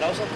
Rao sir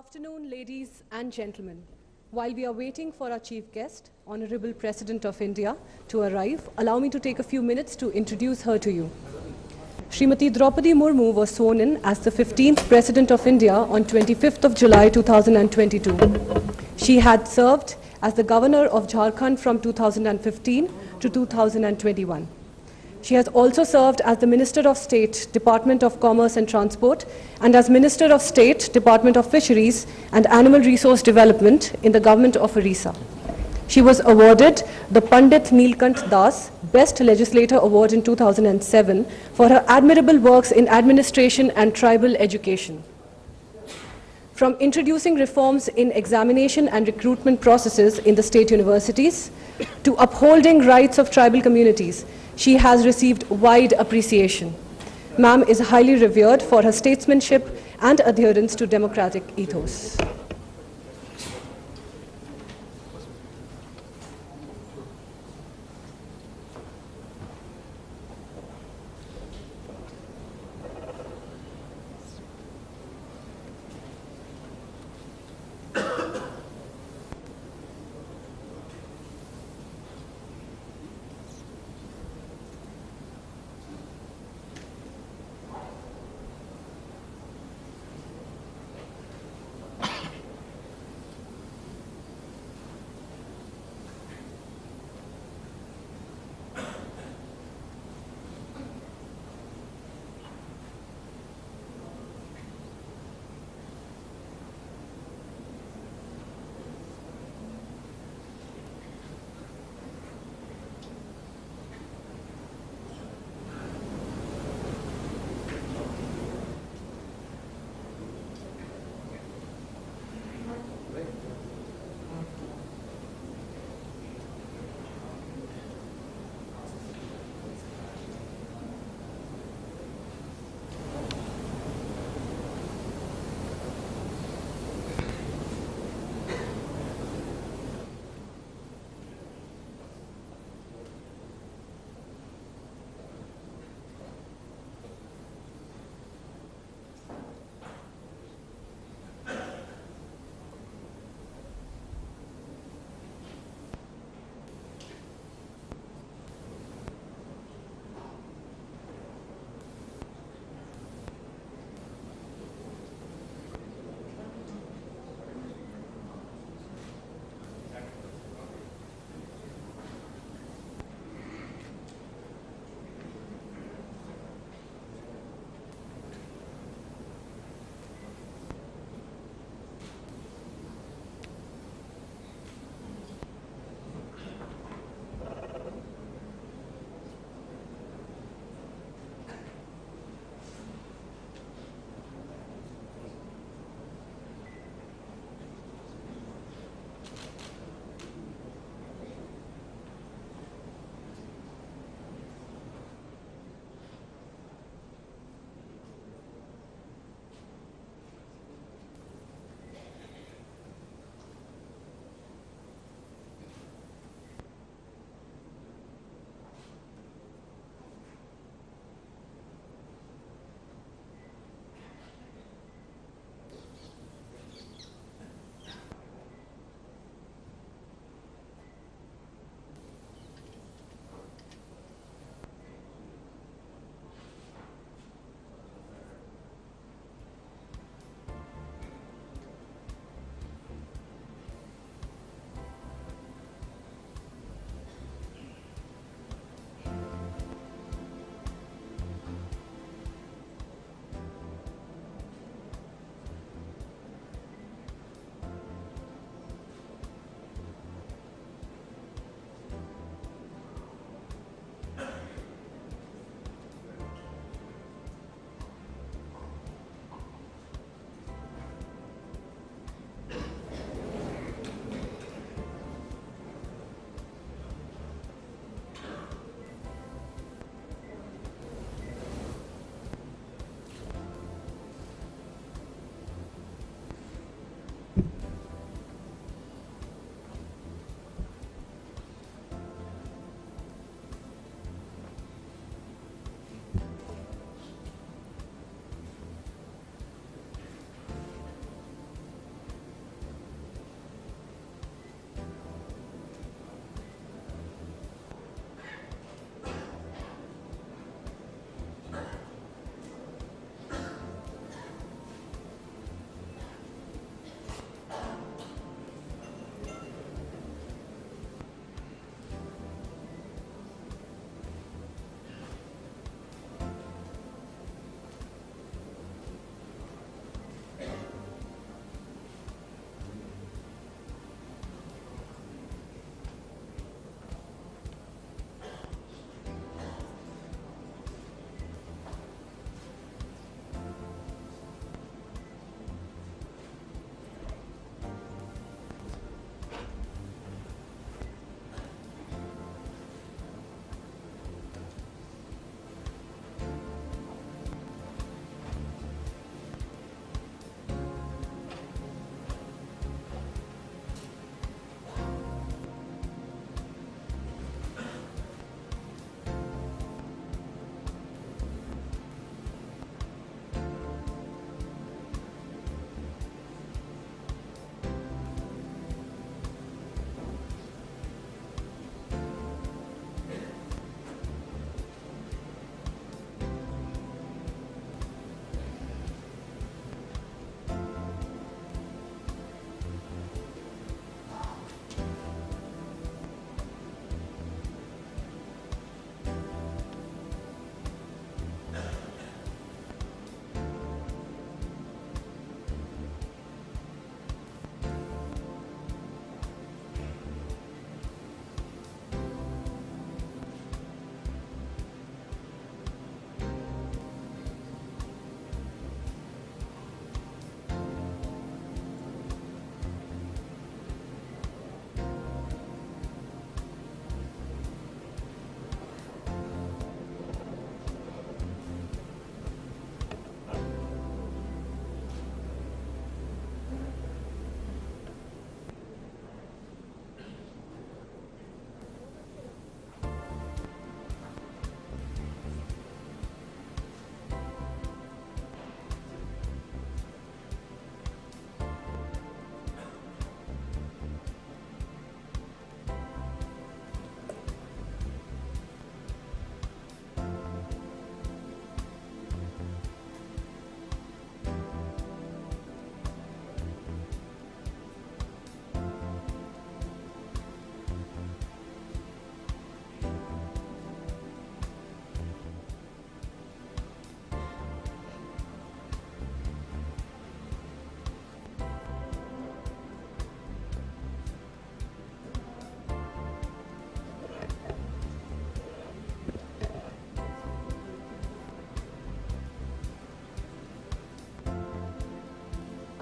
Good afternoon, ladies and gentlemen. While we are waiting for our chief guest, Honorable President of India, to arrive, allow me to take a few minutes to introduce her to you. Srimati Draupadi Murmu was sworn in as the 15th President of India on 25th of July 2022. She had served as the Governor of Jharkhand from 2015 to 2021. She has also served as the Minister of State, Department of Commerce and Transport, and as Minister of State, Department of Fisheries and Animal Resource Development in the Government of Orissa. She was awarded the Pandit Neelkant Das Best Legislator Award in 2007 for her admirable works in administration and tribal education. From introducing reforms in examination and recruitment processes in the state universities to upholding rights of tribal communities, she has received wide appreciation. Ma'am is highly revered for her statesmanship and adherence to democratic ethos.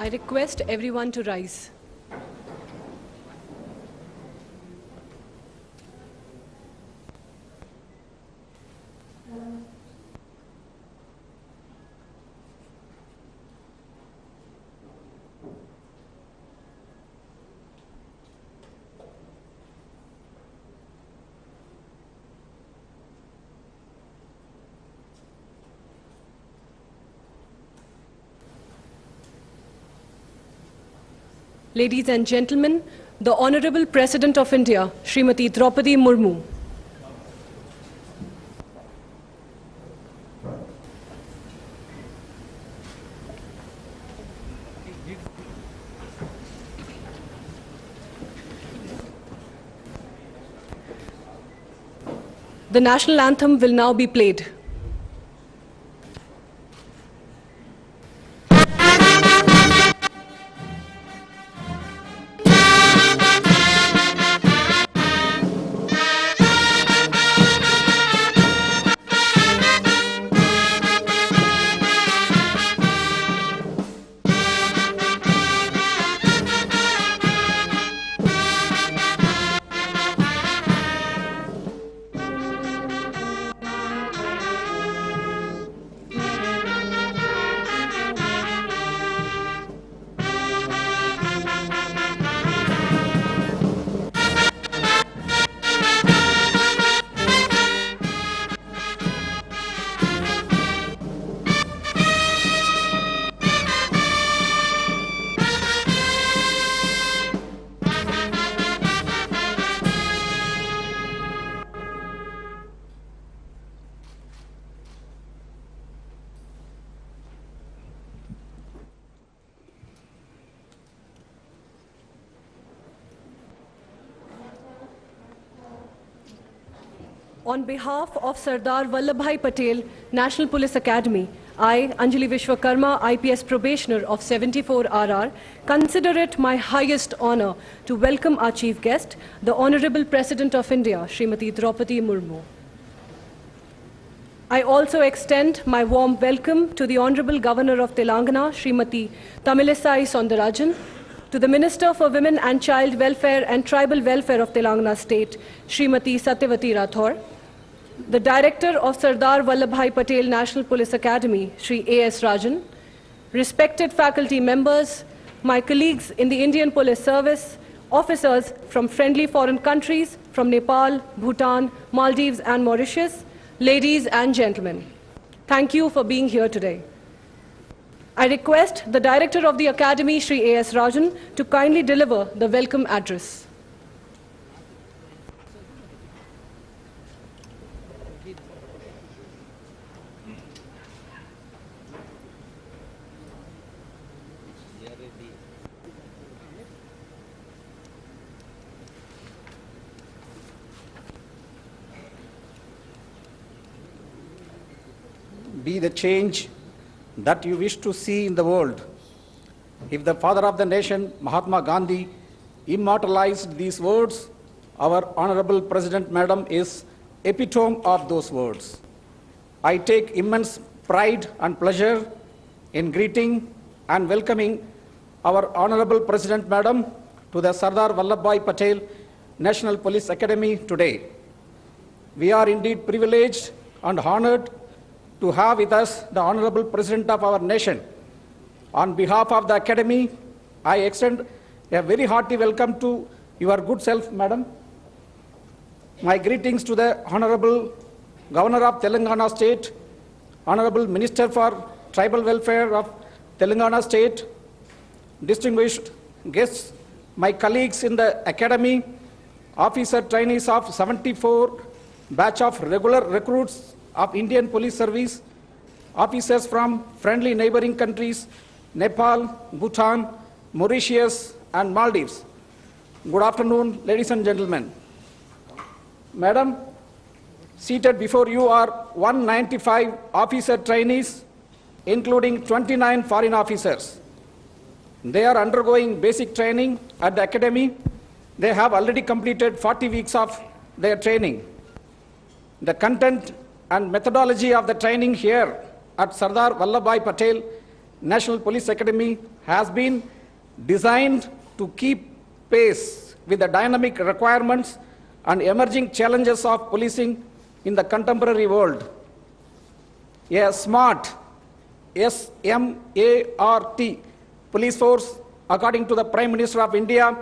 I request everyone to rise. Ladies and gentlemen, the Honorable President of India, Srimati Draupadi Murmu. The national anthem will now be played. On behalf of Sardar Vallabhabhai Patel, National Police Academy, I, Anjali Vishwakarma, IPS probationer of 74 RR, consider it my highest honor to welcome our chief guest, the Honorable President of India, Srimati Draupadi Murmu. I also extend my warm welcome to the Honorable Governor of Telangana, Srimati Tamilisai Soundarajan, to the Minister for Women and Child Welfare and Tribal Welfare of Telangana State, Srimati Satyavati Rathore, the Director of Sardar Vallabhabhai Patel National Police Academy, Shri A.S. Rajan, respected faculty members, my colleagues in the Indian Police Service, officers from friendly foreign countries, from Nepal, Bhutan, Maldives and Mauritius, ladies and gentlemen, thank you for being here today. I request the Director of the Academy, Shri A.S. Rajan, to kindly deliver the welcome address. Be the change that you wish to see in the world. If the father of the nation, Mahatma Gandhi, immortalized these words, our Honorable President Madam is epitome of those words. I take immense pride and pleasure in greeting and welcoming our Honorable President Madam to the Sardar Vallabhabhai Patel National Police Academy today. We are indeed privileged and honored to have with us the Honorable President of our nation. On behalf of the Academy, I extend a very hearty welcome to your good self, Madam. My greetings to the Honorable Governor of Telangana State, Honorable Minister for Tribal Welfare of Telangana State, distinguished guests, my colleagues in the Academy, officer trainees of 74 batch of regular recruits of Indian Police Service, officers from friendly neighboring countries, Nepal, Bhutan, Mauritius, and Maldives. Good afternoon, ladies and gentlemen. Madam, seated before you are 195 officer trainees, including 29 foreign officers. They are undergoing basic training at the Academy. They have already completed 40 weeks of their training. The content and methodology of the training here at Sardar Vallabhabhai Patel National Police Academy has been designed to keep pace with the dynamic requirements and emerging challenges of policing in the contemporary world. A smart, S-M-A-R-T, police force, according to the Prime Minister of India,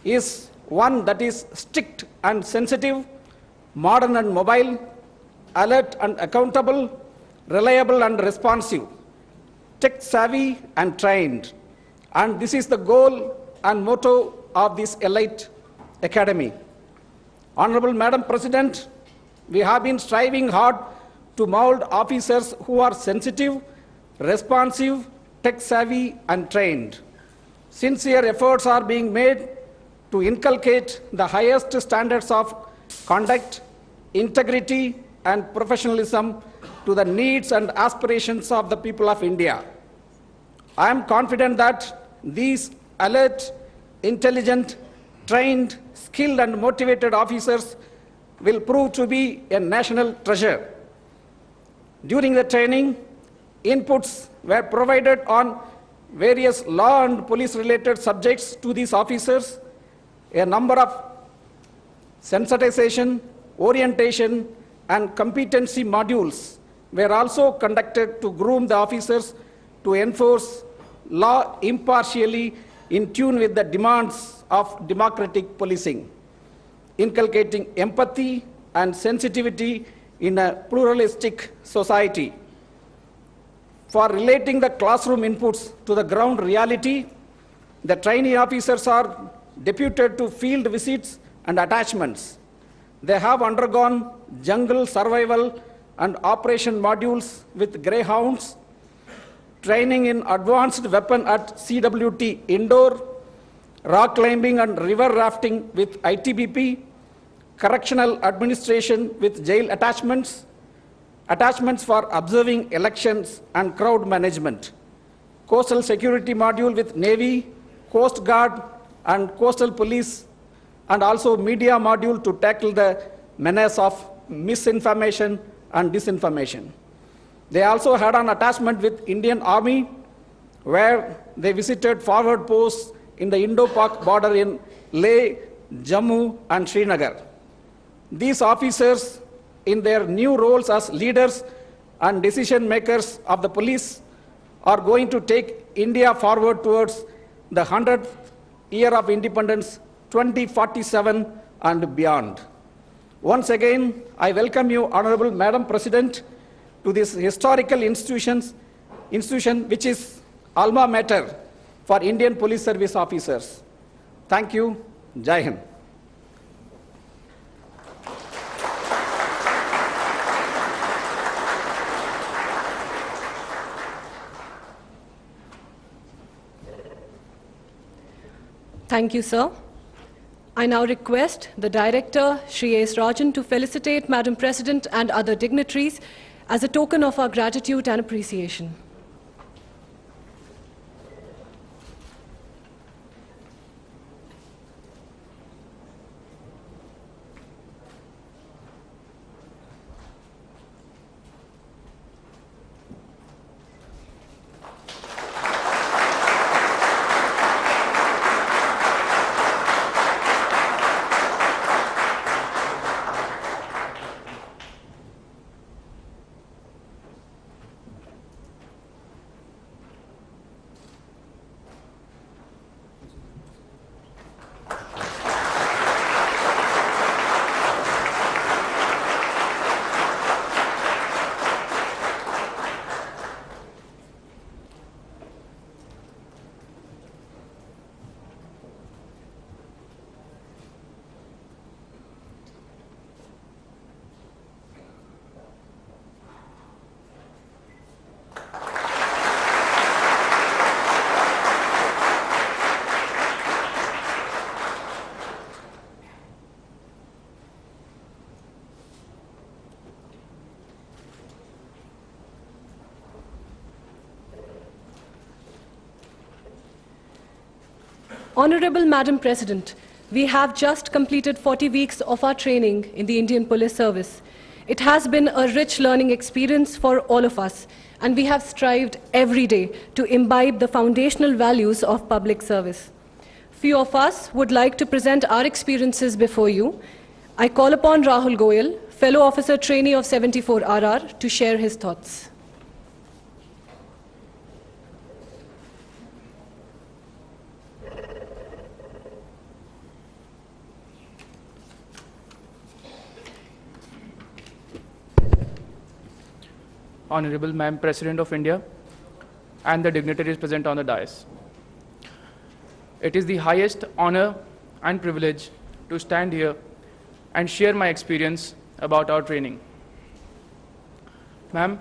is one that is strict and sensitive, modern and mobile, alert and accountable, reliable and responsive, tech-savvy and trained. And this is the goal and motto of this elite academy. Honorable Madam President, we have been striving hard to mold officers who are sensitive, responsive, tech-savvy and trained. Sincere efforts are being made to inculcate the highest standards of conduct, integrity and professionalism to the needs and aspirations of the people of India. I am confident that these alert, intelligent, trained, skilled and motivated officers will prove to be a national treasure. During the training, inputs were provided on various law and police related subjects to these officers. A number of sensitization, orientation and competency modules were also conducted to groom the officers to enforce law impartially in tune with the demands of democratic policing, inculcating empathy and sensitivity in a pluralistic society. For relating the classroom inputs to the ground reality, the trainee officers are deputed to field visits and attachments. They have undergone jungle survival and operation modules with greyhounds, training in advanced weapon at CWT indoor, rock climbing and river rafting with ITBP, correctional administration with jail attachments, attachments for observing elections and crowd management, coastal security module with Navy, Coast Guard and coastal police, and also media module to tackle the menace of misinformation and disinformation. They also had an attachment with Indian Army, where they visited forward posts in the Indo-Pak border in Leh, Jammu and Srinagar. These officers, in their new roles as leaders and decision makers of the police, are going to take India forward towards the 100th year of independence, 2047 and beyond. Once again, I welcome you, Honorable Madam President, to this historical institution which is alma mater for Indian Police Service officers. Thank you. Jai Hind. Thank you, sir. I now request the Director, Shri S. Rajan, to felicitate Madam President and other dignitaries as a token of our gratitude and appreciation. Honorable Madam President, we have just completed 40 weeks of our training in the Indian Police Service. It has been a rich learning experience for all of us, and we have strived every day to imbibe the foundational values of public service. Few of us would like to present our experiences before you. I call upon Rahul Goyal, fellow officer trainee of 74 RR, to share his thoughts. Honorable Ma'am President of India, and the dignitaries present on the dais. It is the highest honor and privilege to stand here and share my experience about our training. Ma'am,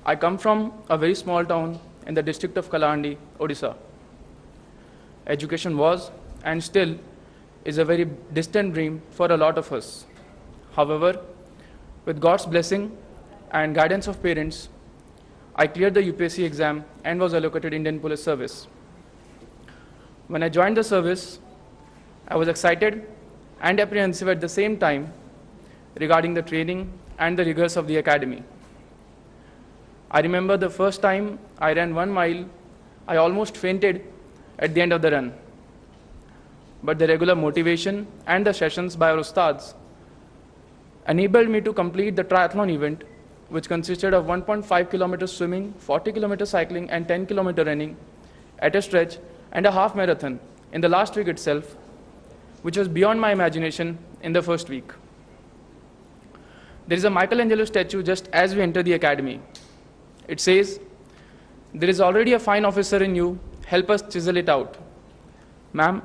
I come from a very small town in the district of Kalahandi, Odisha. Education was and still is a very distant dream for a lot of us. However, with God's blessing and guidance of parents, I cleared the UPSC exam and was allocated Indian Police Service. When I joined the service, I was excited and apprehensive at the same time regarding the training and the rigors of the academy. I remember the first time I ran 1 mile, I almost fainted at the end of the run. But the regular motivation and the sessions by our ustads enabled me to complete the triathlon event, which consisted of 1.5 kilometers swimming, 40 kilometers cycling, and 10 kilometer running at a stretch, and a half marathon in the last week itself, which was beyond my imagination in the first week. There is a Michelangelo statue just as we enter the academy. It says, "There is already a fine officer in you, help us chisel it out." Ma'am,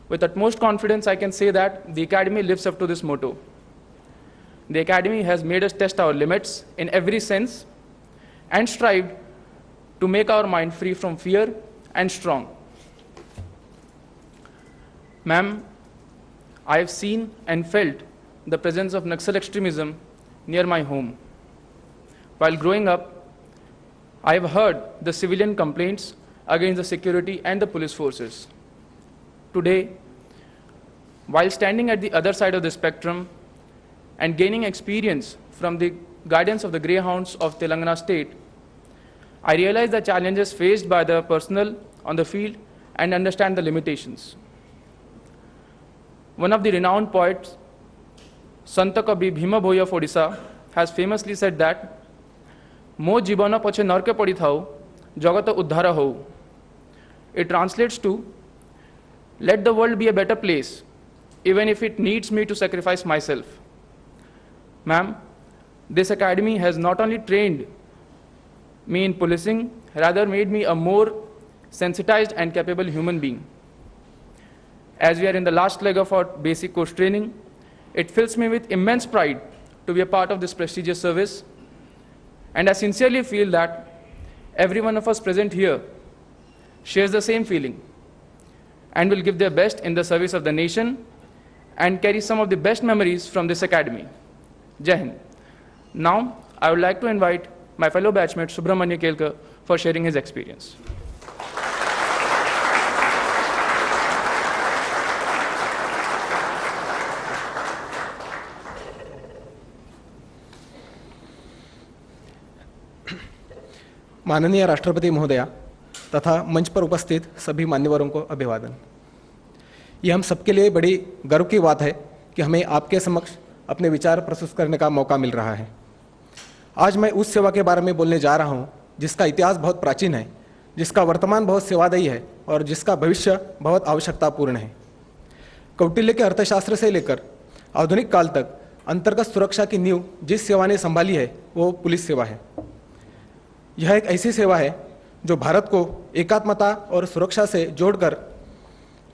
with utmost confidence I can say that the academy lives up to this motto. The academy has made us test our limits in every sense and strived to make our mind free from fear and strong. Ma'am, I have seen and felt the presence of Naxal extremism near my home. While growing up, I have heard the civilian complaints against the security and the police forces. Today, while standing at the other side of the spectrum and gaining experience from the guidance of the greyhounds of Telangana state, I realize the challenges faced by the personnel on the field and understand the limitations. One of the renowned poets, Sant Kabi Bhima Bhoy of Odisha, has famously said that, "Mo jibana pache narke padi thau, jagata uddhara ho." It translates to, "Let the world be a better place, even if it needs me to sacrifice myself." Ma'am, this academy has not only trained me in policing, rather made me a more sensitized and capable human being. As we are in the last leg of our basic course training, it fills me with immense pride to be a part of this prestigious service, and I sincerely feel that every one of us present here shares the same feeling and will give their best in the service of the nation and carry some of the best memories from this academy. Jai Hind. Now, I would like to invite my fellow batchmate Subramanya Kelkar for sharing his experience. माननीय राष्ट्रपति महोदया तथा मंच पर उपस्थित सभी मान्यवरों को अभिवादन। ये हम सबके लिए बड़ी गर्व की बात है कि हमें आपके समक्ष अपने विचार प्रस्तुत करने का मौका मिल रहा है। आज मैं उस सेवा के बारे में बोलने जा रहा हूँ जिसका इतिहास बहुत प्राचीन है, जिसका वर्तमान बहुत सेवादायी है और जिसका भविष्य बहुत आवश्यकतापूर्ण है। कौटिल्य के अर्थशास्त्र से लेकर आधुनिक काल तक अंतर्गत सुरक्षा की नींव जिस सेवा ने संभाली है वो पुलिस सेवा है। यह एक ऐसी सेवा है जो भारत को एकात्मता और सुरक्षा से जोड़कर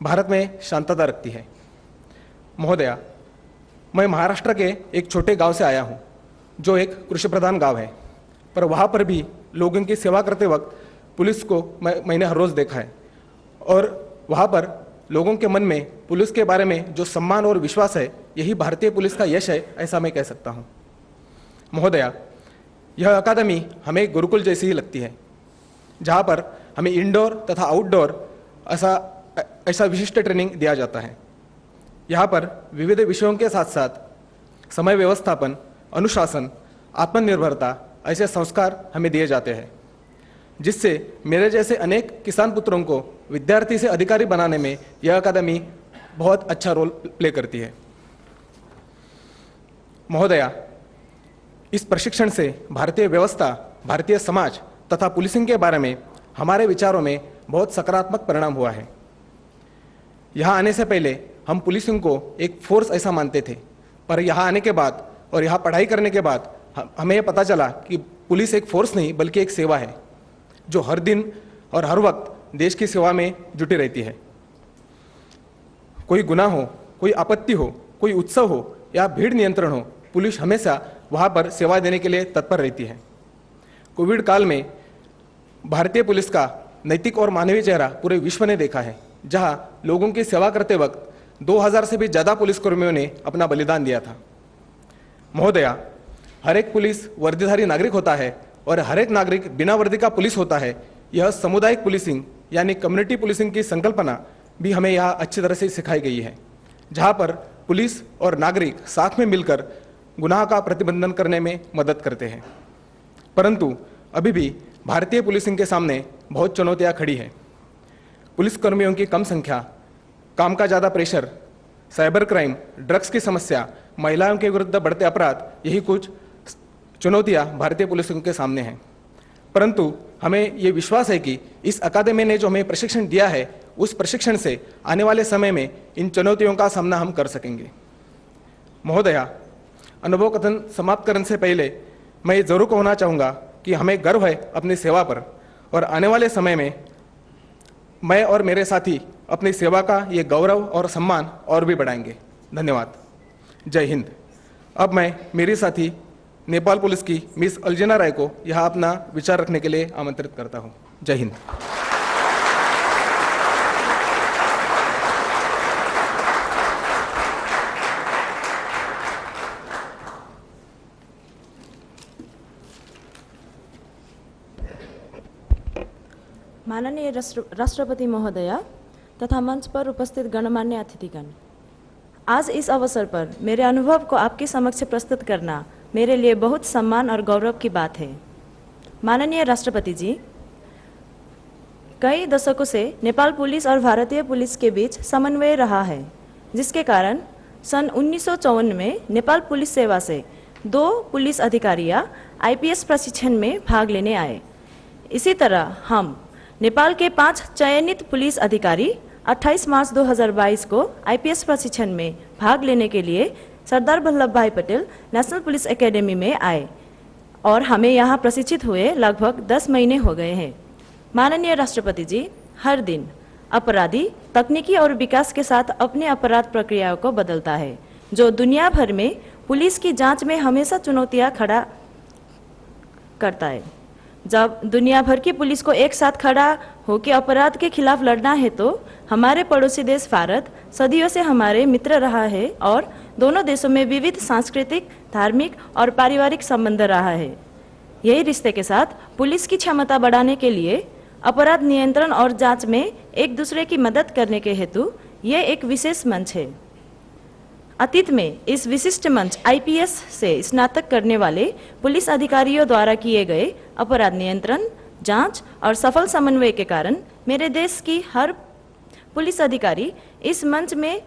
भारत में शांतता रखती है। महोदया, मैं महाराष्ट्र के एक छोटे गांव से आया हूं, जो एक कृषि प्रधान गांव है, पर वहां पर भी लोगों की सेवा करते वक्त पुलिस को मैंने हर रोज़ देखा है और वहां पर लोगों के मन में पुलिस के बारे में जो सम्मान और विश्वास है, यही भारतीय पुलिस का यश है, ऐसा मैं कह सकता हूं। महोदया, यह अकादमी हमें गुरुकुल जैसी ही लगती है, जहां पर हमें इंडोर तथा आउटडोर ऐसा विशिष्ट ट्रेनिंग दिया जाता है। यहाँ पर विविध विषयों के साथ साथ समय व्यवस्थापन, अनुशासन, आत्मनिर्भरता ऐसे संस्कार हमें दिए जाते हैं, जिससे मेरे जैसे अनेक किसान पुत्रों को विद्यार्थी से अधिकारी बनाने में यह अकादमी बहुत अच्छा रोल प्ले करती है। महोदया, इस प्रशिक्षण से भारतीय व्यवस्था, भारतीय समाज तथा पुलिसिंग के बारे में हमारे विचारों में बहुत सकारात्मक परिणाम हुआ है। यहाँ आने से पहले हम पुलिसिंग को एक फोर्स ऐसा मानते थे, पर यहाँ आने के बाद और यहाँ पढ़ाई करने के बाद हमें यह पता चला कि पुलिस एक फोर्स नहीं बल्कि एक सेवा है, जो हर दिन और हर वक्त देश की सेवा में जुटी रहती है। कोई गुनाह हो, कोई आपत्ति हो, कोई उत्सव हो या भीड़ नियंत्रण हो, पुलिस हमेशा वहाँ पर सेवा देने के लिए तत्पर रहती है। कोविड काल में भारतीय पुलिस का नैतिक और मानवीय चेहरा पूरे विश्व ने देखा है, जहाँ लोगों की सेवा करते वक्त 2000 से भी ज़्यादा पुलिसकर्मियों ने अपना बलिदान दिया था। महोदया, हर एक पुलिस वर्दीधारी नागरिक होता है और हर एक नागरिक बिना वर्दी का पुलिस होता है। यह सामुदायिक पुलिसिंग यानी कम्युनिटी पुलिसिंग की संकल्पना भी हमें यहाँ अच्छी तरह से सिखाई गई है, जहाँ पर पुलिस और नागरिक साथ में मिलकर गुनाह का प्रतिबंधन करने में मदद करते हैं। परंतु अभी भी भारतीय पुलिसिंग के सामने बहुत चुनौतियाँ खड़ी हैं। पुलिसकर्मियों की कम संख्या, काम का ज़्यादा प्रेशर, साइबर क्राइम, ड्रग्स की समस्या, महिलाओं के विरुद्ध बढ़ते अपराध, यही कुछ चुनौतियाँ भारतीय पुलिसिंग के सामने हैं। परंतु हमें ये विश्वास है कि इस अकादमी ने जो हमें प्रशिक्षण दिया है, उस प्रशिक्षण से आने वाले समय में इन चुनौतियों का सामना हम कर सकेंगे। महोदया, अनुभव कथन समाप्त करने से पहले मैं ये जरूर कहना चाहूँगा कि हमें गर्व है अपनी सेवा पर, और आने वाले समय में मैं और मेरे साथी अपनी सेवा का ये गौरव और सम्मान और भी बढ़ाएंगे। धन्यवाद। जय हिंद। अब मैं मेरी साथी नेपाल पुलिस की मिस अल्जिना राय को यहाँ अपना विचार रखने के लिए आमंत्रित करता हूँ। जय हिंद। माननीय राष्ट्रपति महोदया तथा मंच पर उपस्थित गणमान्य अतिथिगण, आज इस अवसर पर मेरे अनुभव को आपके समक्ष प्रस्तुत करना मेरे लिए बहुत सम्मान और गौरव की बात है। माननीय राष्ट्रपति जी, कई दशकों से नेपाल पुलिस और भारतीय पुलिस के बीच समन्वय रहा है, जिसके कारण सन 1954 में नेपाल पुलिस सेवा से 2 पुलिस अधिकारियां IPS प्रशिक्षण में भाग लेने आए। इसी तरह हम नेपाल के 5 चयनित पुलिस अधिकारी 28 मार्च 2022 को IPS प्रशिक्षण में भाग लेने के लिए Sardar Vallabhbhai Patel national police academy में आए और हमें यहाँ प्रशिक्षित हुए लगभग 10 महीने हो गए हैं। माननीय राष्ट्रपति जी, हर दिन अपराधी तकनीकी और विकास के साथ अपने अपराध प्रक्रियाओं को बदलता है, जो दुनिया भर में पुलिस की जांच में हमेशा चुनौतियां खड़ा करता है। जब दुनिया भर की पुलिस को एक साथ खड़ा होकर अपराध के खिलाफ लड़ना है, तो हमारे पड़ोसी देश भारत सदियों से हमारे मित्र रहा है और दोनों देशों में विविध सांस्कृतिक, धार्मिक और पारिवारिक संबंध रहा है। यही रिश्ते के साथ पुलिस की क्षमता बढ़ाने के लिए अपराध नियंत्रण और जांच में एक दूसरे की मदद करने के हेतु ये एक विशेष मंच है। अतीत में इस विशिष्ट मंच IPS से स्नातक करने वाले पुलिस अधिकारियों द्वारा किए गए अपराध नियंत्रण, जांच और सफल समन्वय के कारण मेरे देश की हर पुलिस अधिकारी इस मंच में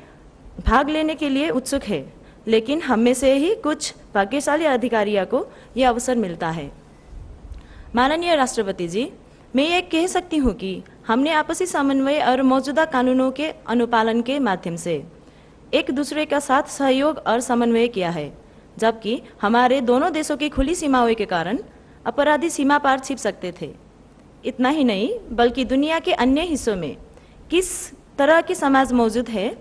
भाग लेने के लिए उत्सुक है, लेकिन हम में से ही कुछ भाग्यशाली अधिकारियों को यह अवसर मिलता है। माननीय राष्ट्रपति जी, मैं ये कह सकती हूँ कि हमने आपसी समन्वय और मौजूदा कानूनों के अनुपालन के माध्यम से एक दूसरे का साथ सहयोग और समन्वय किया है, जबकि हमारे दोनों देशों की खुली सीमाओं के कारण अपराधी सीमा पार छिप सकते थे। इतना ही नहीं, बल्कि दुनिया के अन्य हिस्सों में किस तरह की समाज मौजूद है,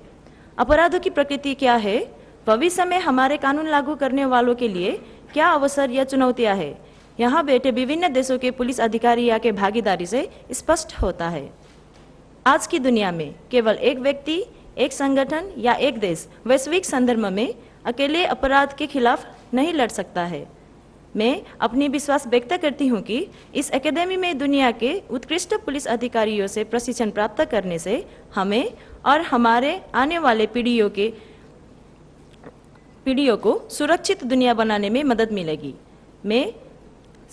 अपराधों की प्रकृति क्या है, भविष्य में हमारे कानून लागू करने वालों के लिए क्या अवसर या चुनौतियां हैं, यहाँ बैठे विभिन्न देशों के पुलिस अधिकारियों के भागीदारी से स्पष्ट होता है। आज की दुनिया में केवल एक व्यक्ति, एक संगठन या एक देश वैश्विक संदर्भ में अकेले अपराध के खिलाफ नहीं लड़ सकता है। मैं अपनी विश्वास व्यक्त करती हूँ कि इस एकेडमी में दुनिया के उत्कृष्ट पुलिस अधिकारियों से प्रशिक्षण प्राप्त करने से हमें और हमारे आने वाले पीढ़ियों के पीढ़ियों को सुरक्षित दुनिया बनाने में मदद मिलेगी। मैं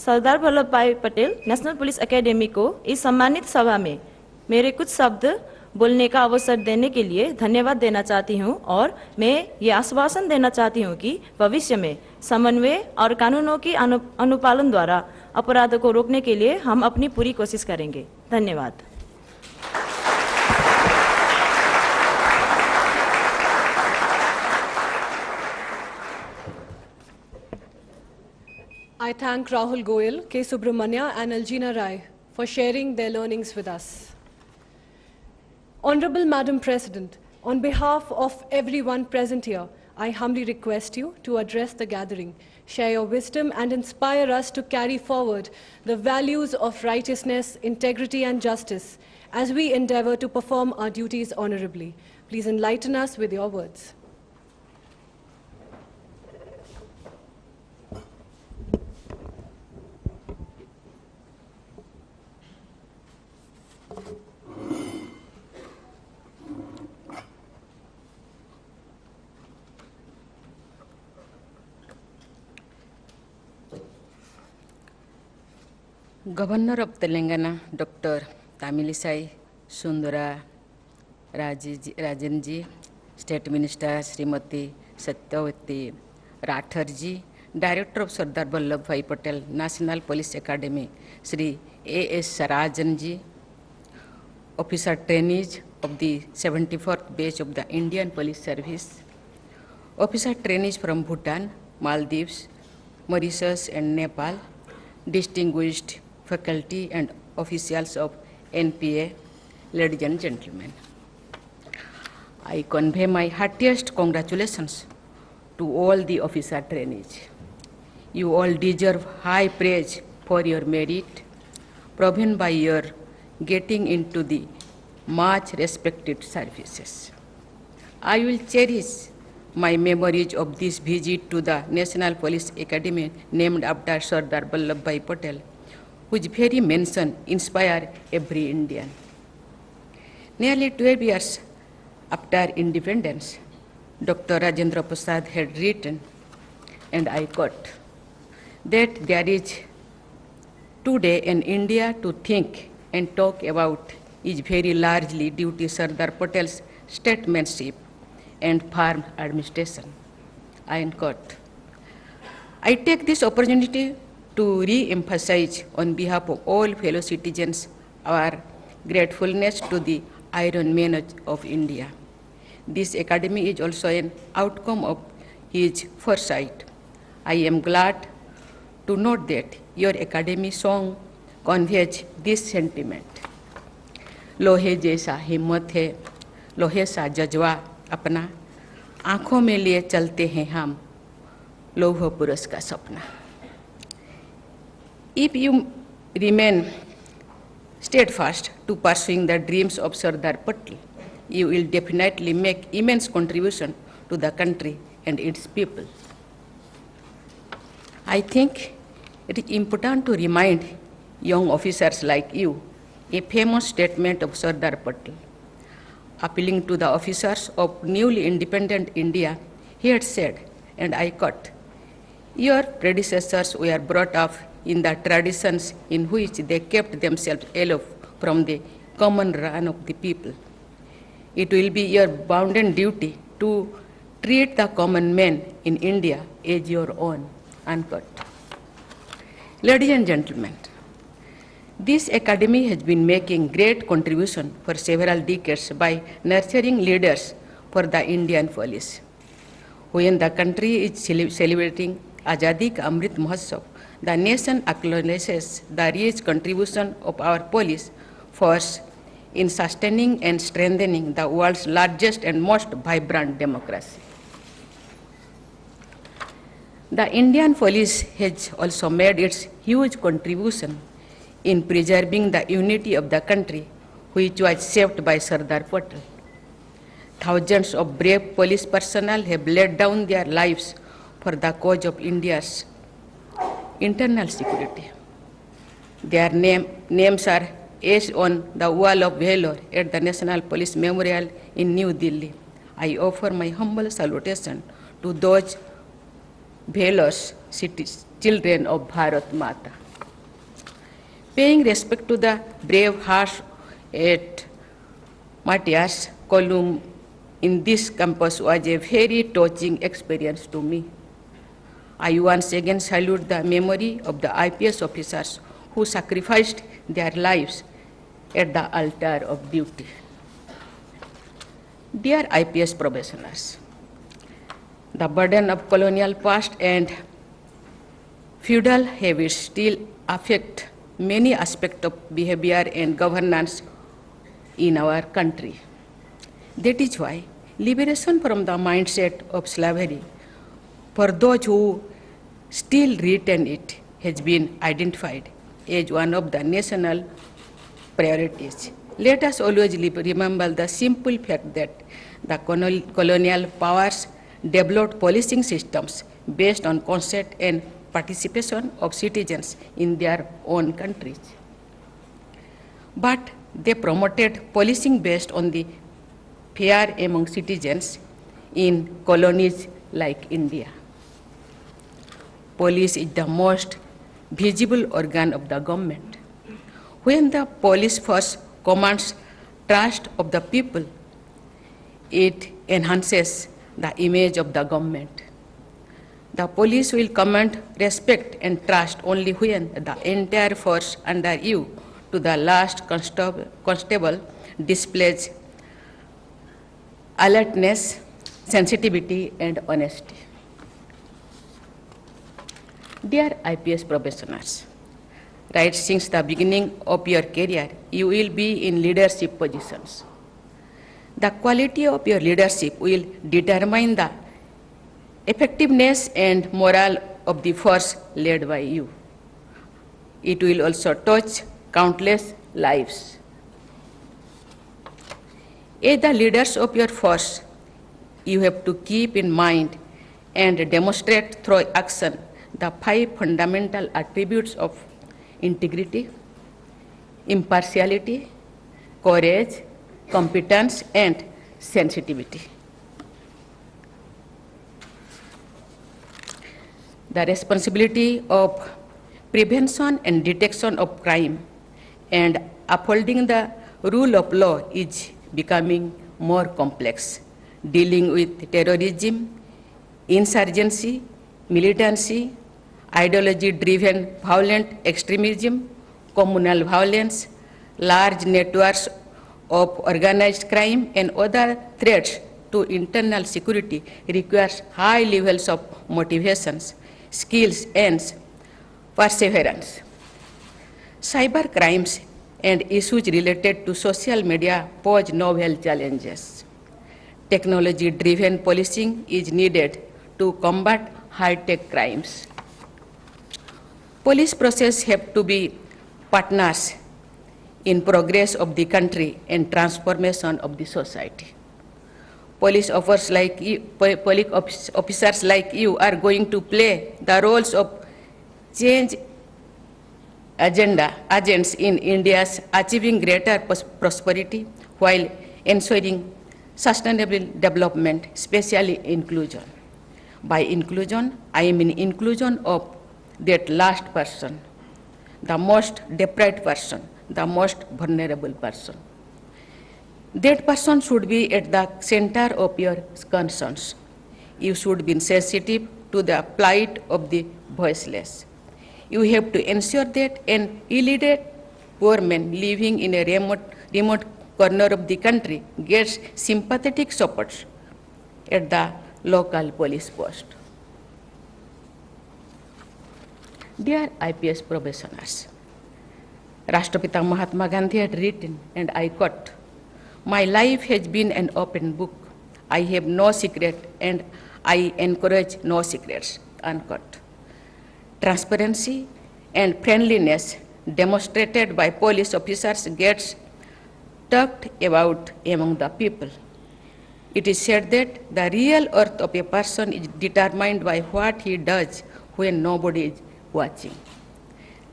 सरदार वल्लभ भाई पटेल नेशनल पुलिस एकेडमी को इस सम्मानित सभा में मेरे कुछ शब्द बोलने का अवसर देने के लिए धन्यवाद देना चाहती हूं और मैं ये आश्वासन देना चाहती हूं कि भविष्य में समन्वय और कानूनों की अनुपालन द्वारा अपराधों को रोकने के लिए हम अपनी पूरी कोशिश करेंगे। धन्यवाद। I thank Rahul Goyal, K. Subramanya and Aljina Rai for sharing their learnings with us. Honorable Madam President, on behalf of everyone present here, I humbly request you to address the gathering, share your wisdom and inspire us to carry forward the values of righteousness, integrity and justice as we endeavor to perform our duties honorably. Please enlighten us with your words. Governor of Telangana, Dr. Tamilisai Sundara Rajanji, State Minister Srimati Satyavati Ratharji, Director of Sardar Vallabhabhai Patel National Police Academy, Sri A.S. Sarajanji, Officer Trainees of the 74th batch of the Indian Police Service, Officer Trainees from Bhutan, Maldives, Mauritius and Nepal, distinguished faculty and officials of NPA, ladies and gentlemen. I convey my heartiest congratulations to all the officer trainees. You all deserve high praise for your merit, proven by your getting into the much respected services. I will cherish my memories of this visit to the National Police Academy named after Sardar Vallabhabhai Patel, whose very mention inspired every Indian. Nearly 12 years after independence, Dr. Rajendra Prasad had written, and I quote, that there is today in India to think and talk about is very largely due to Sardar Patel's statesmanship and firm administration. I end quote. I take this opportunity to re-emphasize on behalf of all fellow citizens our gratefulness to the Iron Man of India. This academy is also an outcome of his foresight. I am glad to note that your academy song conveys this sentiment. लोहे जैसा हिम्मत है, लोहे सा जज्बा अपना, आंखों में लिए चलते हैं हम, लौह पुरुष का सपना. If you remain steadfast to pursuing the dreams of Sardar Patel, you will definitely make immense contribution to the country and its people. I think it is important to remind young officers like you a famous statement of Sardar Patel. Appealing to the officers of newly independent India, he had said, and I quote, your predecessors were brought up in the traditions in which they kept themselves aloof from the common run of the people. It will be your bounden duty to treat the common man in India as your own, unquote. Ladies and gentlemen, this academy has been making great contribution for several decades by nurturing leaders for the Indian police. When the country is celebrating Azadi Ka Amrit Mahotsav, the nation acknowledges the rich contribution of our police force in sustaining and strengthening the world's largest and most vibrant democracy. The Indian police has also made its huge contribution in preserving the unity of the country, which was shaped by Sardar Patel. Thousands of brave police personnel have laid down their lives for the cause of India's internal security. Their names are etched on the wall of valor at the National Police Memorial in New Delhi. I offer my humble salutation to those valorous children of Bharat Mata. Paying respect to the brave hearts at Matthias column in this campus was a very touching experience to me. I once again salute the memory of the IPS officers who sacrificed their lives at the altar of duty. Dear IPS probationers, the burden of colonial past and feudal habits still affect many aspects of behavior and governance in our country. That is why liberation from the mindset of slavery for those who still retain it has been identified as one of the national priorities. Let us always remember the simple fact that the colonial powers developed policing systems based on consent and participation of citizens in their own countries. But they promoted policing based on the fear among citizens in colonies like India. Police is the most visible organ of the government. When the police force commands trust of the people, it enhances the image of the government. The police will command respect and trust only when the entire force under you to the last constable displays alertness, sensitivity, and honesty. Dear IPS probationers, right since the beginning of your career, you will be in leadership positions. The quality of your leadership will determine the effectiveness and morale of the force led by you. It will also touch countless lives. As the leaders of your force, you have to keep in mind and demonstrate through action the 5 fundamental attributes of integrity, impartiality, courage, competence, and sensitivity. The responsibility of prevention and detection of crime and upholding the rule of law is becoming more complex, dealing with terrorism, insurgency, militancy, ideology-driven violent extremism, communal violence, large networks of organized crime, and other threats to internal security requires high levels of motivations, skills, and perseverance. Cyber crimes and issues related to social media pose novel challenges. Technology-driven policing is needed to combat high-tech crimes. Police process have to be partners in progress of the country and transformation of the society. Police officers like you are going to play the roles of change agents in India's achieving greater prosperity while ensuring sustainable development, especially inclusion. By inclusion, I mean inclusion of that last person, the most deprived person, the most vulnerable person. That person should be at the center of your concerns. You should be sensitive to the plight of the voiceless. You have to ensure that an illiterate poor man living in a remote corner of the country gets sympathetic support at the local police post. Dear IPS probationers, Rashtrapita Mahatma Gandhi had written, and I quote, "My life has been an open book. I have no secret and I encourage no secrets," unquote. Transparency and friendliness demonstrated by police officers gets talked about among the people. It is said that the real worth of a person is determined by what he does when nobody is watching.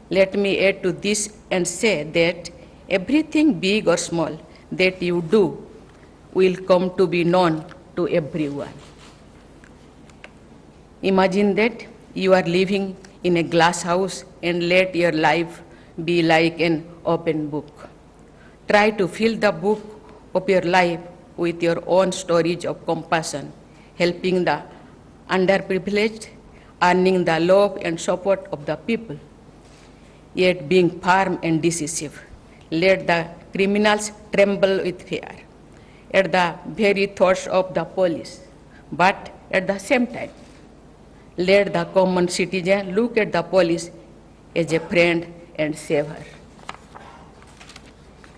Let me add to this and say that everything big or small that you do will come to be known to everyone. Imagine that you are living in a glass house and let your life be like an open book. Try to fill the book of your life with your own stories of compassion, helping the underprivileged, earning the love and support of the people, yet being firm and decisive. Let the criminals tremble with fear at the very thoughts of the police, but at the same time, let the common citizen look at the police as a friend and savior.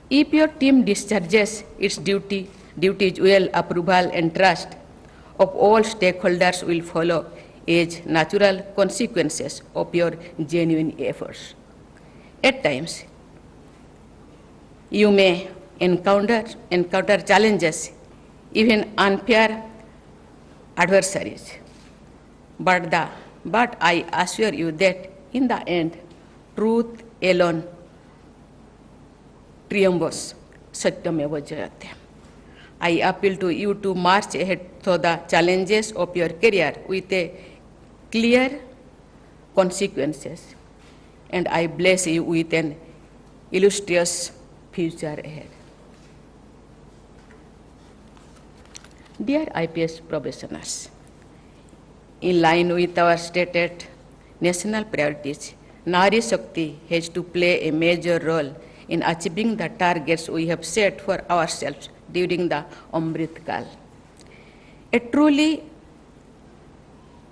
If your team discharges its duties well, approval and trust of all stakeholders will follow as natural consequences of your genuine efforts. At times, you may encounter challenges, even unfair adversaries. But I assure you that in the end, truth alone triumphs. Satyameva Jayate. I appeal to you to march ahead through the challenges of your career with a clear consequences, and I bless you with an illustrious future ahead. Dear IPS probationers, in line with our stated national priorities, Nari Shakti has to play a major role in achieving the targets we have set for ourselves during the Amrit Kal. A truly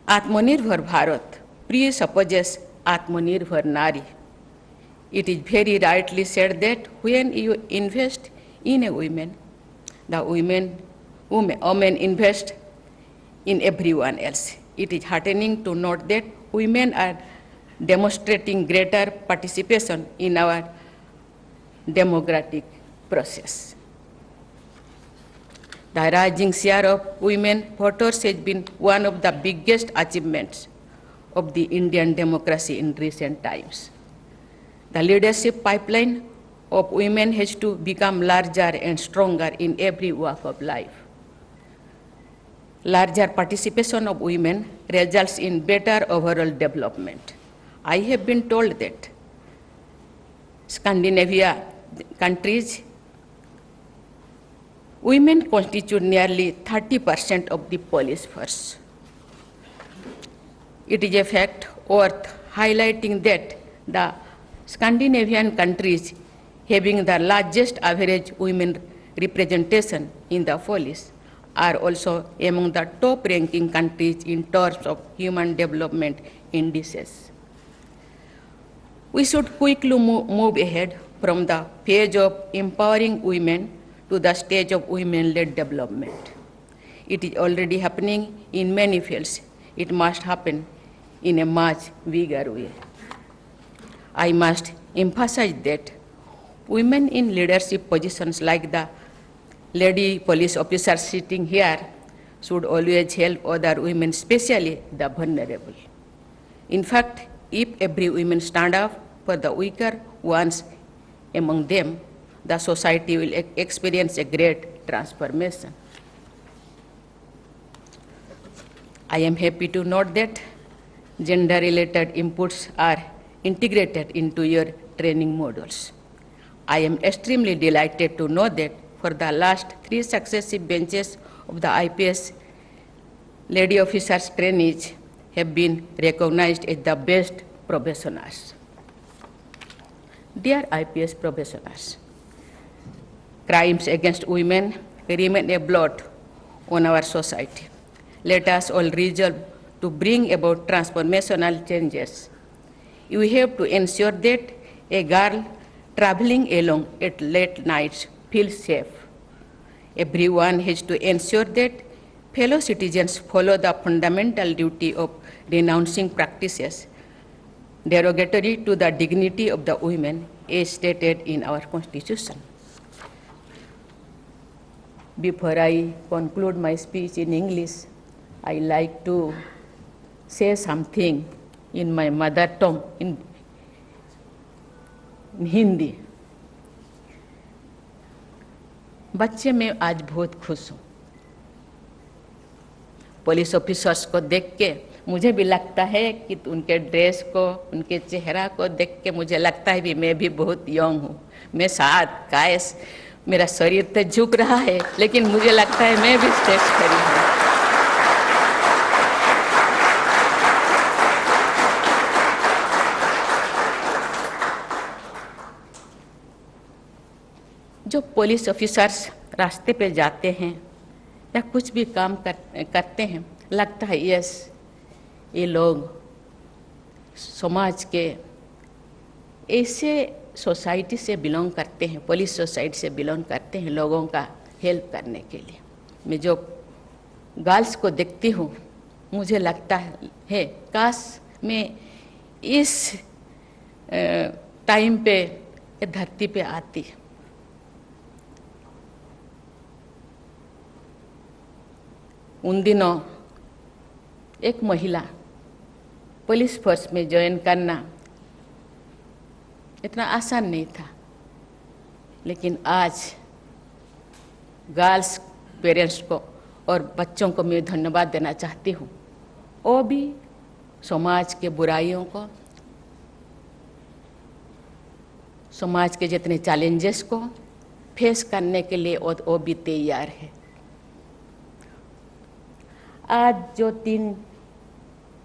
Atmanirbhar Bharat presupposes Atmanirbhar Nari. It is very rightly said that when you invest in a woman, the women invest in everyone else. It is heartening to note that women are demonstrating greater participation in our democratic process. The rising share of women voters has been one of the biggest achievements of the Indian democracy in recent times. The leadership pipeline of women has to become larger and stronger in every walk of life. Larger participation of women results in better overall development. I have been told that Scandinavia countries, women constitute nearly 30% of the police force. It is a fact worth highlighting that the Scandinavian countries having the largest average women representation in the police are also among the top-ranking countries in terms of human development indices. We should quickly move ahead from the phase of empowering women to the stage of women-led development. It is already happening in many fields. It must happen in a much bigger way. I must emphasize that women in leadership positions like the lady police officers sitting here should always help other women, especially the vulnerable. In fact, if every woman stand up for the weaker ones among them, the society will experience a great transformation. I am happy to note that gender-related inputs are integrated into your training modules. I am extremely delighted to know that for the last 3 successive benches of the IPS lady officers trainees have been recognized as the best probationers. Dear IPS probationers, crimes against women remain a blot on our society. Let us all resolve to bring about transformational changes. You have to ensure that a girl traveling alone at late nights feels safe. Everyone has to ensure that fellow citizens follow the fundamental duty of denouncing practices derogatory to the dignity of the women as stated in our Constitution. Before I conclude my speech in English, I like to say something in my mother tongue, in Hindi. बच्चे मैं आज बहुत खुश हूँ। Police officers को देख के मुझे भी लगता है कि उनके ड्रेस को, उनके चेहरा को देख के मुझे लगता है भी मैं भी बहुत यंग हूँ। मैं शायद कायस मेरा शरीर तो झुक रहा है, लेकिन मुझे लगता है मैं भी स्टेज खड़ी हूँ। जो पुलिस ऑफिसर्स रास्ते पे जाते हैं या कुछ भी काम करते हैं, लगता है यस ये लोग समाज के ऐसे सोसाइटी से बिलोंग करते हैं, पुलिस सोसाइटी से बिलोंग करते हैं, लोगों का हेल्प करने के लिए। मैं जो गर्ल्स को देखती हूँ मुझे लगता है काश मैं इस टाइम पे धरती पे आती। उन दिनों एक महिला पुलिस फोर्स में ज्वाइन करना इतना आसान नहीं था, लेकिन आज गर्ल्स पेरेंट्स को और बच्चों को मैं धन्यवाद देना चाहती हूँ। वो भी समाज के बुराइयों को, समाज के जितने चैलेंजेस को फेस करने के लिए वो भी तैयार है। आज जो 3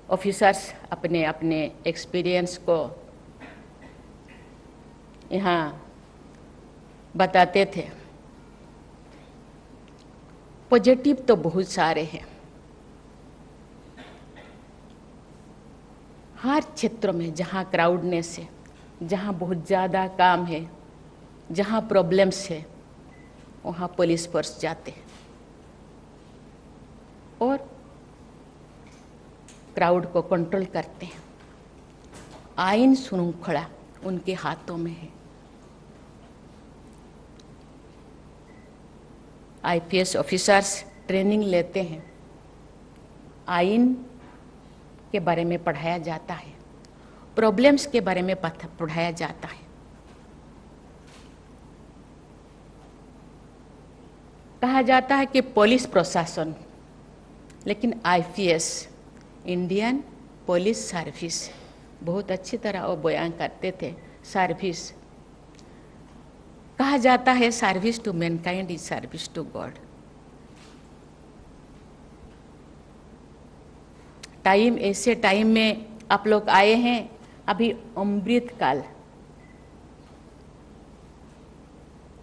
ऑफिसर्स अपने अपने एक्सपीरियंस को यहाँ बताते थे, पॉजिटिव तो बहुत सारे हैं। हर क्षेत्र में जहाँ क्राउडनेस है, जहाँ बहुत ज़्यादा काम है, जहाँ प्रॉब्लम्स है, वहाँ पुलिस फोर्स जाते हैं और क्राउड को कंट्रोल करते हैं। आईन श्रृंखला उनके हाथों में है। आईपीएस ऑफिसर्स ट्रेनिंग लेते हैं, आईन के बारे में पढ़ाया जाता है, प्रॉब्लम्स के बारे में पढ़ाया जाता है। कहा जाता है कि पुलिस प्रशासन, लेकिन आईपीएस इंडियन पुलिस सर्विस बहुत अच्छी तरह वो बयान करते थे। सर्विस कहा जाता है, service to mankind is service to God. Time ऐसे टाइम में आप लोग आए हैं, अभी अमृत काल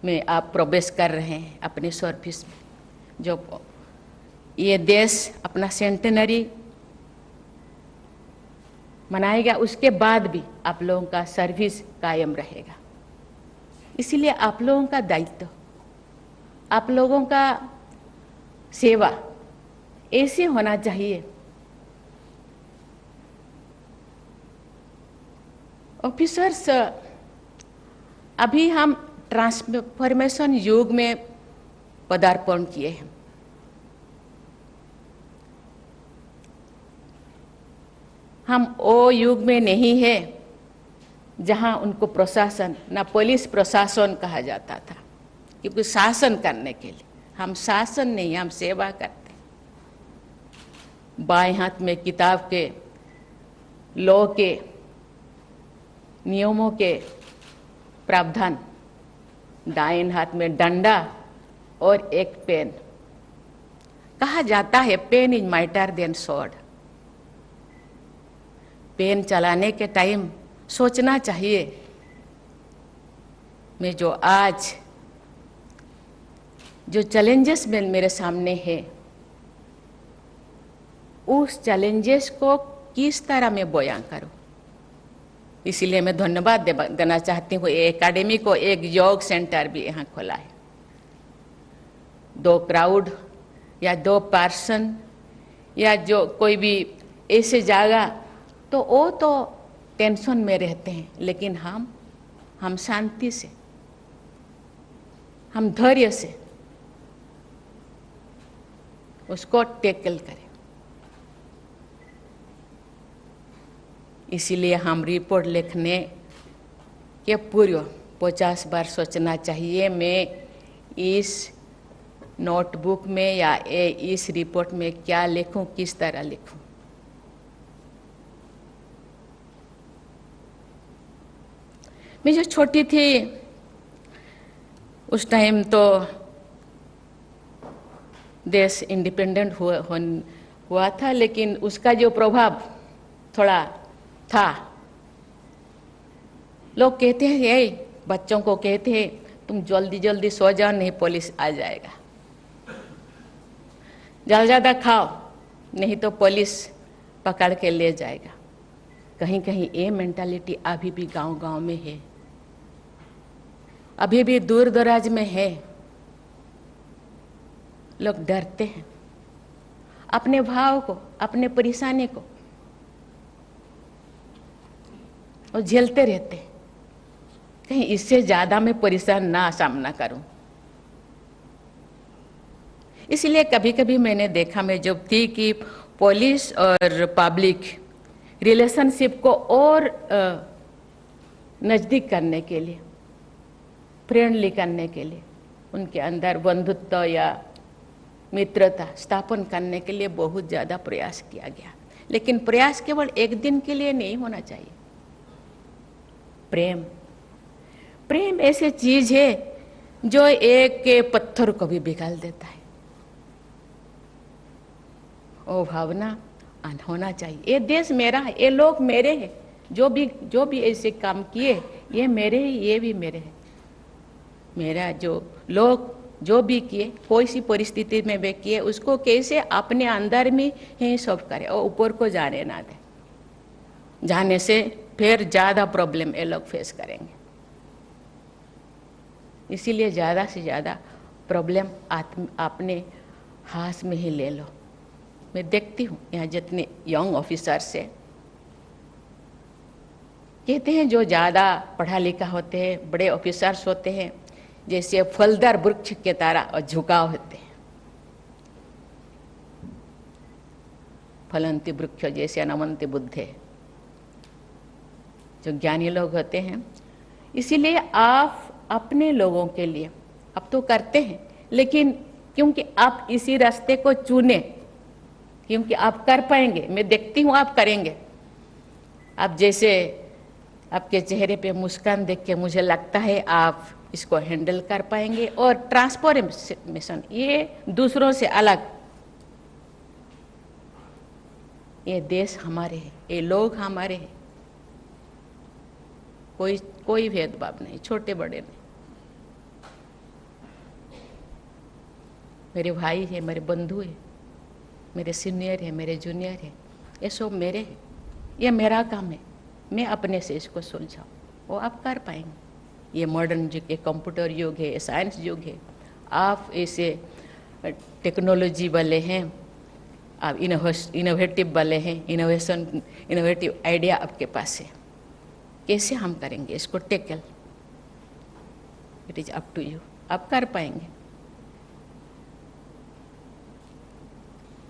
में आप प्रवेश कर रहे हैं अपने सर्विस में। जो ये देश अपना सेंटेनरी मनाएगा, उसके बाद भी आप लोगों का सर्विस कायम रहेगा। इसीलिए आप लोगों का दायित्व, आप लोगों का सेवा ऐसे होना चाहिए। ऑफिसर्स, अभी हम ट्रांसफॉर्मेशन युग में पदार्पण किए हैं। हम वो युग में नहीं है जहां उनको प्रशासन, ना पुलिस प्रशासन कहा जाता था, क्योंकि शासन करने के लिए, हम शासन नहीं, हम सेवा करते। बाएं हाथ में किताब के, लॉ के नियमों के प्रावधान, दाएं हाथ में डंडा और एक पेन। कहा जाता है pen is mightier than sword. Pen चलाने के टाइम सोचना चाहिए, मैं जो आज जो चैलेंजेस मेरे सामने है, उस चैलेंजेस को किस तरह मैं बयां करूं। इसीलिए मैं धन्यवाद देना चाहती हूँ एकेडमी को। एक योग सेंटर भी यहाँ खोला है। 2 क्राउड या 2 पर्सन या जो कोई भी ऐसे जगह, तो वो तो टेंशन में रहते हैं, लेकिन हम शांति से, हम धैर्य से उसको टैकल करें। इसीलिए हम रिपोर्ट लिखने के पूर्व 50 बार सोचना चाहिए, मैं इस नोटबुक में या इस रिपोर्ट में क्या लिखूं, किस तरह लिखूं। मैं जो छोटी थी उस टाइम तो देश इंडिपेंडेंट हुआ था, लेकिन उसका जो प्रभाव थोड़ा था। लोग कहते हैं, ये बच्चों को कहते हैं तुम जल्दी जल्दी सो जाओ, नहीं पुलिस आ जाएगा, ज़्यादा खाओ नहीं तो पुलिस पकड़ के ले जाएगा। कहीं कहीं ये मेंटालिटी अभी भी गांव-गांव में है, अभी भी दूर दराज में है। लोग डरते हैं अपने भाव को, अपने परेशानी को, और झेलते रहते हैं, कहीं इससे ज्यादा मैं परेशान ना सामना करूं। इसलिए कभी कभी मैंने देखा, मैं जब थी, कि पुलिस और पब्लिक रिलेशनशिप को और नज़दीक करने के लिए, फ्रेंडली करने के लिए, उनके अंदर बंधुत्व या मित्रता स्थापन करने के लिए बहुत ज़्यादा प्रयास किया गया। लेकिन प्रयास केवल एक दिन के लिए नहीं होना चाहिए। प्रेम ऐसी चीज है जो एक के पत्थर को भी पिघल देता है। वो भावना होना चाहिए, ये देश मेरा है, ये लोग मेरे हैं, जो भी ऐसे काम किए ये मेरे हैं, ये भी मेरे हैं। मेरा जो लोग जो भी किए, कोई सी परिस्थिति में वे किए, उसको कैसे अपने अंदर में ही सॉल्व करे और ऊपर को जाने ना दे। जाने से फिर ज़्यादा प्रॉब्लम ये लोग फेस करेंगे। इसीलिए ज़्यादा से ज़्यादा प्रॉब्लम अपने हाथ में ही ले लो। मैं देखती हूँ यहाँ जितने यंग ऑफिसर्स हैं, कहते हैं जो ज़्यादा पढ़ा लिखा होते हैं, बड़े ऑफिसर्स होते हैं, जैसे फलदार वृक्ष के तरह और झुकाव होते हैं, फलंती वृक्ष जैसे नमन्ति बुद्धे, जो ज्ञानी लोग होते हैं। इसीलिए आप अपने लोगों के लिए अब तो करते हैं, लेकिन क्योंकि आप इसी रास्ते को चुने, क्योंकि आप कर पाएंगे, मैं देखती हूँ आप करेंगे। आप जैसे आपके चेहरे पे मुस्कान देख के मुझे लगता है आप इसको हैंडल कर पाएंगे। और ट्रांसफॉर्मेशन, ये दूसरों से अलग, ये देश हमारे हैं, ये लोग हमारे हैं, कोई भेदभाव नहीं, छोटे बड़े नहीं। मेरे भाई है, मेरे बंधु है, मेरे सीनियर है, मेरे जूनियर है, ये सब मेरे हैं। ये मेरा काम है, मैं अपने से इसको सुलझाऊँ, वो आप कर पाएंगे। ये मॉडर्न युग है, कंप्यूटर युग है, साइंस युग है, आप ऐसे टेक्नोलॉजी वाले हैं, आप इनोवेटिव वाले हैं, इनोवेटिव आइडिया आपके पास है। कैसे हम करेंगे इसको tackle, it is up to you, आप कर पाएंगे।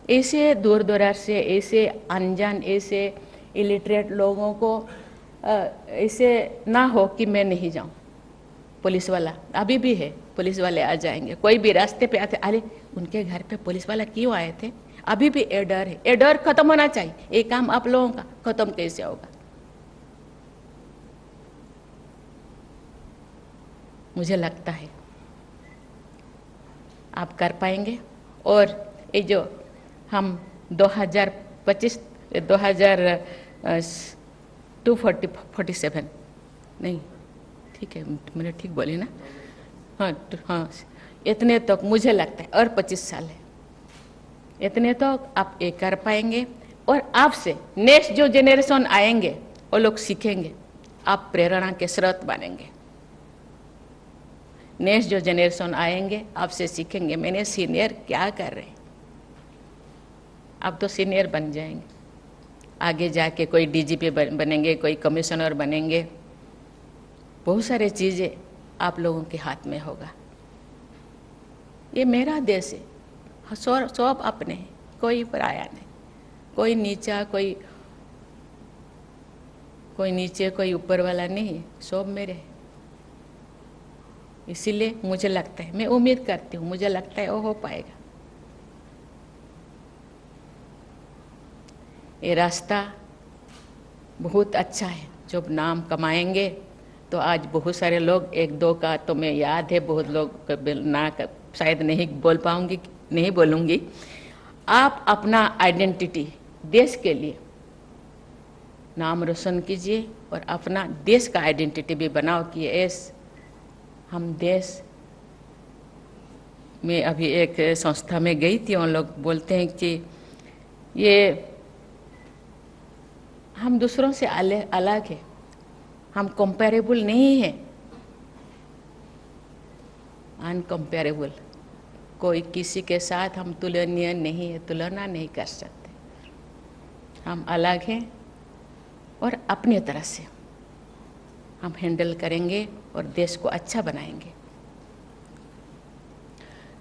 ऐसे दूर दराज से, ऐसे अनजान, ऐसे इलिटरेट लोगों को ऐसे ना हो कि मैं नहीं जाऊं। पुलिस वाला अभी भी है, पुलिस वाले आ जाएंगे, कोई भी रास्ते पे आते, अरे उनके घर पे पुलिस वाला क्यों आए थे, अभी भी ये डर है। ये डर खत्म होना चाहिए। ये काम आप लोगों का खत्म कैसे होगा? मुझे लगता है आप कर पाएंगे। और ये जो हम 247 नहीं, ठीक है, मैंने ठीक बोली ना? हाँ, इतने तक मुझे लगता है, और 25 साल है, इतने तक आप ये कर पाएंगे। और आपसे नेक्स्ट जो जेनरेशन आएंगे वो लोग सीखेंगे, आप प्रेरणा के स्रोत बनेंगे। नेक्स्ट जो जेनरेशन आएंगे आपसे सीखेंगे, मैंने सीनियर क्या कर रहे हैं, आप तो सीनियर बन जाएंगे। आगे जाके कोई डीजीपी बनेंगे, कोई कमिश्नर बनेंगे, बहुत सारे चीज़ें आप लोगों के हाथ में होगा। ये मेरा देश है, सब अपने हैं, कोई पराया नहीं, कोई नीचा, कोई नीचे, कोई ऊपर वाला नहीं है, सब मेरे हैं। इसीलिए मुझे लगता है, मैं उम्मीद करती हूँ, मुझे लगता है वो हो पाएगा। ये रास्ता बहुत अच्छा है, जब नाम कमाएंगे तो आज बहुत सारे लोग, एक दो का तो मैं याद है, बहुत लोग शायद नहीं बोल पाऊंगी, नहीं बोलूँगी। आप अपना आइडेंटिटी देश के लिए नाम रोशन कीजिए और अपना देश का आइडेंटिटी भी बनाओ कि हम देश में, अभी एक संस्था में गई थी, उन लोग बोलते हैं कि ये हम दूसरों से अलग है, हम कंपेरेबल नहीं है, अनकंपेरेबल, कोई किसी के साथ हम तुलनीय नहीं है, तुलना नहीं कर सकते, हम अलग हैं और अपनी तरह से हम हैंडल करेंगे और देश को अच्छा बनाएंगे।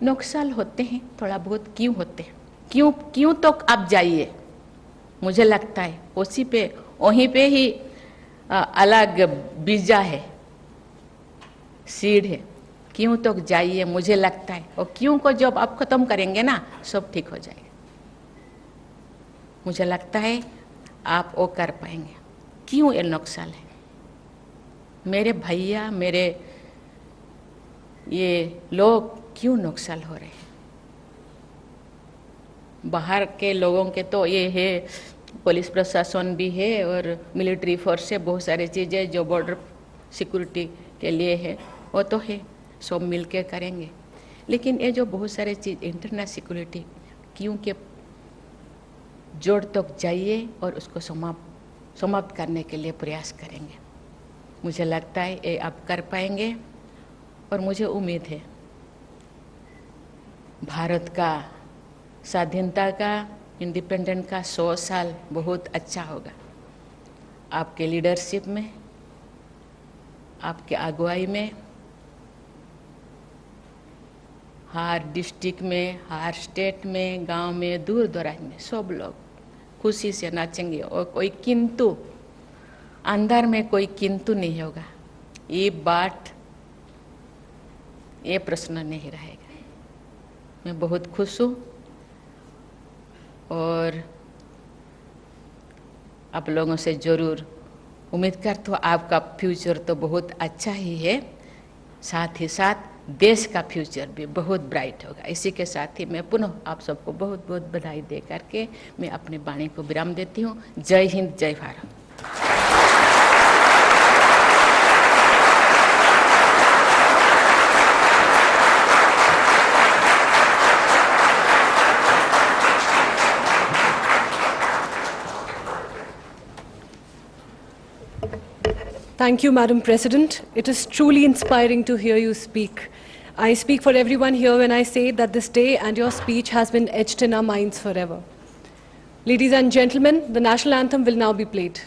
नुकसान होते हैं थोड़ा बहुत, क्यों होते हैं, क्यों तो आप जाइए, मुझे लगता है वहीं पे ही अलग बीजा है, सीड है, क्यों तो जाइए, मुझे लगता है, और क्यों को जब आप खत्म करेंगे ना, सब ठीक हो जाएगा। मुझे लगता है आप वो कर पाएंगे। क्यों ये नुकसान है? मेरे भैया, मेरे ये लोग क्यों नुकसान हो रहे हैं? बाहर के लोगों के तो ये है, पुलिस प्रशासन भी है और मिलिट्री फोर्स है, बहुत सारी चीज़ें जो बॉर्डर सिक्योरिटी के लिए है, वो तो है, सब मिल के करेंगे। लेकिन ये जो बहुत सारे चीज़ इंटरनल सिक्योरिटी, क्यों के जोड़ तक जाइए और उसको समाप्त करने के लिए प्रयास करेंगे। मुझे लगता है ये आप कर पाएंगे और मुझे उम्मीद है भारत का स्वाधीनता का, इंडिपेंडेंट का 100 साल बहुत अच्छा होगा। आपके लीडरशिप में, आपके अगुवाई में, हर डिस्ट्रिक्ट में, हर स्टेट में, गांव में, दूर दराज में सब लोग खुशी से नाचेंगे और कोई किंतु, अंदर में कोई किंतु नहीं होगा। ये प्रश्न नहीं रहेगा। मैं बहुत खुश हूँ और आप लोगों से ज़रूर उम्मीद करता हूँ आपका फ्यूचर तो बहुत अच्छा ही है, साथ ही साथ देश का फ्यूचर भी बहुत ब्राइट होगा। इसी के साथ ही मैं पुनः आप सबको बहुत बहुत बधाई दे करके मैं अपनी वाणी को विराम देती हूँ। जय हिंद, जय Bharat. Thank you, Madam President. It is truly inspiring to hear you speak. I speak for everyone here when I say that this day and your speech has been etched in our minds forever. Ladies and gentlemen, the national anthem will now be played.